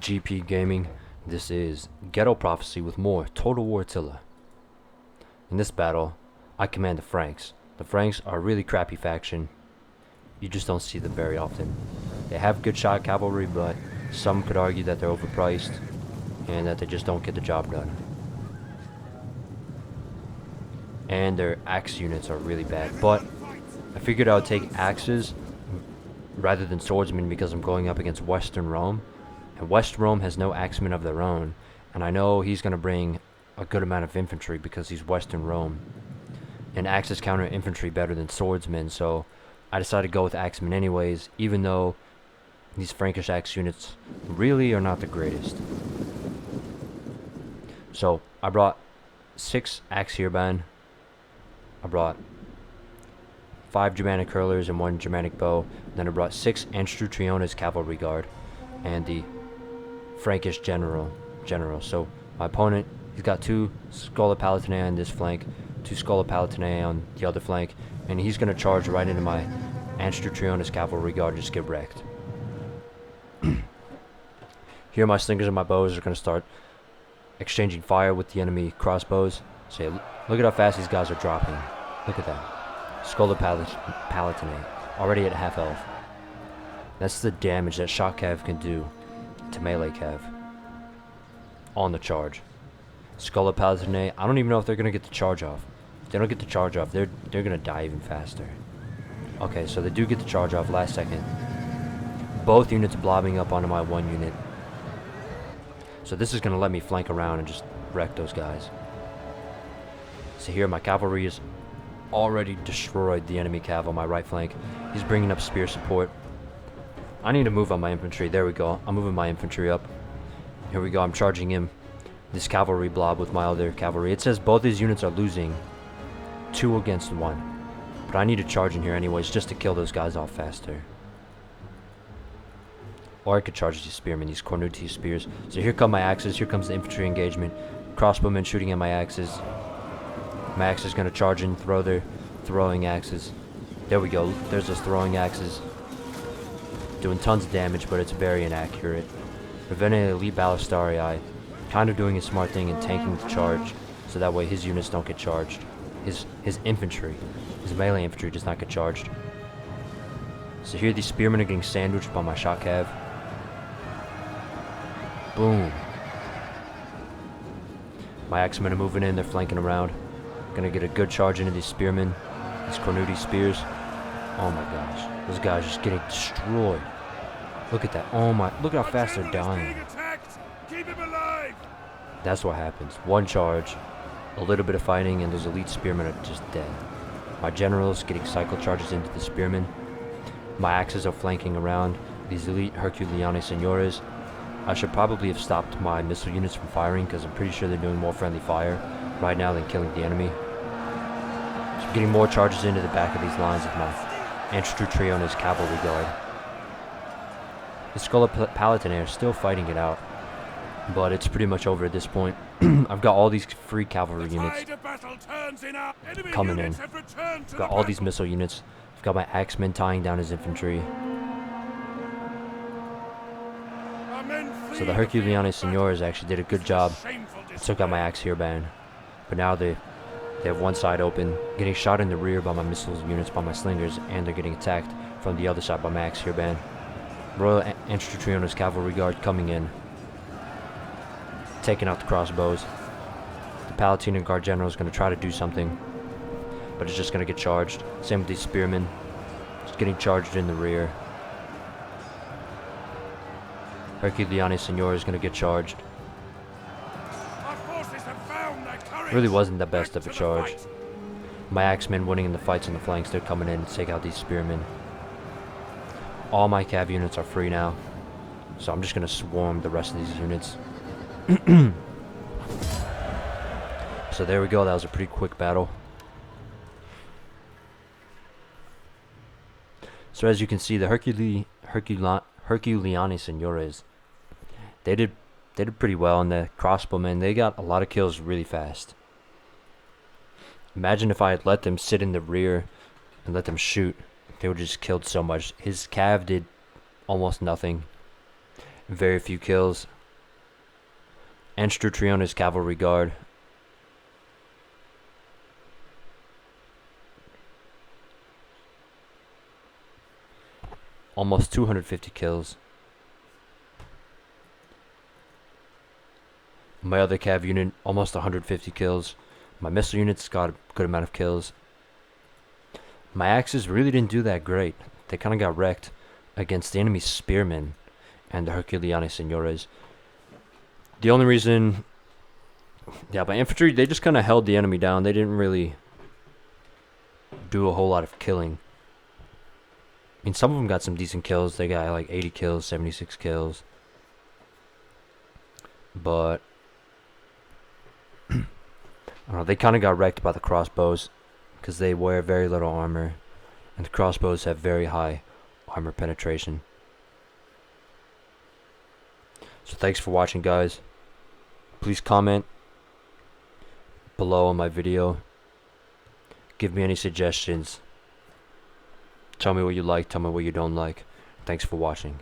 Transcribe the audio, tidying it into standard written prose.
GP Gaming? This is Ghetto Prophecy with more Total War Attila. In this battle, I command the Franks. The Franks are a really crappy faction. You just don't see them very often. They have good shot cavalry, but some could argue that they're overpriced and that they just don't get the job done. And their axe units are really bad, but I figured I would take axes rather than swordsmen because I'm going up against Western Rome, and West Rome has no axemen of their own, and I know he's going to bring a good amount of infantry because he's Western Rome, and axes counter infantry better than swordsmen, so I decided to go with axemen anyways, even though these Frankish axe units really are not the greatest. So I brought 6 axe hairband, I brought 5 Germanic hurlers and 1 Germanic bow. Then I brought 6 Anstrutrionis cavalry guard and the Frankish general. So my opponent, he's got 2 Schola Palatinae on this flank, 2 Schola Palatinae on the other flank, and he's going to charge right into my Anstrutrionis cavalry guard, just get wrecked. Here my slingers and my bows are going to start exchanging fire with the enemy crossbows. So look at how fast these guys are dropping. Look at that. Schola Palatinae, already at half health. That's the damage that shot cav can do to melee cav on the charge. Schola Palatinae, I don't even know if they're gonna get the charge off. If they don't get the charge off, they're gonna die even faster. Okay, so they do get the charge off last second. Both units blobbing up onto my 1 unit. So this is gonna let me flank around and just wreck those guys. So here my cavalry is already destroyed the enemy cav on my right flank. He's bringing up spear support. I need to move on my infantry. There we go. I'm moving my infantry up. Here we go. I'm charging him. This cavalry blob with my other cavalry. It says both these units are losing 2 against 1. But I need to charge in here anyways just to kill those guys off faster. Or I could charge these spearmen, these Cornuti spears. So here come my axes. Here comes the infantry engagement. Crossbowmen shooting at my axes. My axe is going to charge and throw their throwing axes. There we go. There's those throwing axes. Doing tons of damage, but it's very inaccurate. Ravenna Elite Balistarii kind of doing a smart thing and tanking the charge, so that way his units don't get charged. His infantry, his melee infantry does not get charged. So here these spearmen are getting sandwiched by my shot cav. Boom. My axemen are moving in, they're flanking around. Gonna get a good charge into these spearmen, these Cornuti spears. Oh my gosh, those guys just getting destroyed. Look at that. Oh my, look how fast they're dying. That's what happens. 1 charge, a little bit of fighting, and those elite spearmen are just dead. My generals getting cycle charges into the spearmen. My axes are flanking around these elite Herculeani Senores. I should probably have stopped my missile units from firing because I'm pretty sure they're doing more friendly fire right now than killing the enemy. So I'm getting more charges into the back of these lines of my Anstrutrionis cavalry guard. The Schola Palatinae are still fighting it out, but it's pretty much over at this point. I've got all these free cavalry units coming in. I've got all these missile units. I've got my axemen tying down his infantry. So the Herculeani Senores actually did a good job. Took out my axe hairband. But now they have one side open, getting shot in the rear by my missiles units, by my slingers, and they're getting attacked from the other side by my axe hairband. Royal Anstrutrionis cavalry guard coming in, taking out the crossbows. The Palatine guard general is going to try to do something, but it's just going to get charged. Same with these spearmen, just getting charged in the rear. Herculeani Senor is going to get charged. Really wasn't the best of a charge. My axemen winning in the fights on the flanks, they're coming in to take out these spearmen. All my cav units are free now, so I'm just going to swarm the rest of these units. So there we go, that was a pretty quick battle. So as you can see, the Herculeani Senores, they did pretty well, and the crossbowmen, they got a lot of kills really fast. Imagine if I had let them sit in the rear and let them shoot. They would just killed so much. His cav did almost nothing. very few kills. Anstrutrionis Cavalry Guard. Almost 250 kills. My other cav unit, almost 150 kills. My missile units got a good amount of kills. My axes really didn't do that great. They kind of got wrecked against the enemy spearmen and the Herculeani Senores. The only reason... Yeah, my infantry, they just kind of held the enemy down. They didn't really do a whole lot of killing. I mean, some of them got some decent kills. They got like 80 kills, 76 kills. But... I don't know, they kind of got wrecked by the crossbows because they wear very little armor, and the crossbows have very high armor penetration. So thanks for watching, guys. Please comment below on my video. Give me any suggestions. Tell me what you like, tell me what you don't like. Thanks for watching.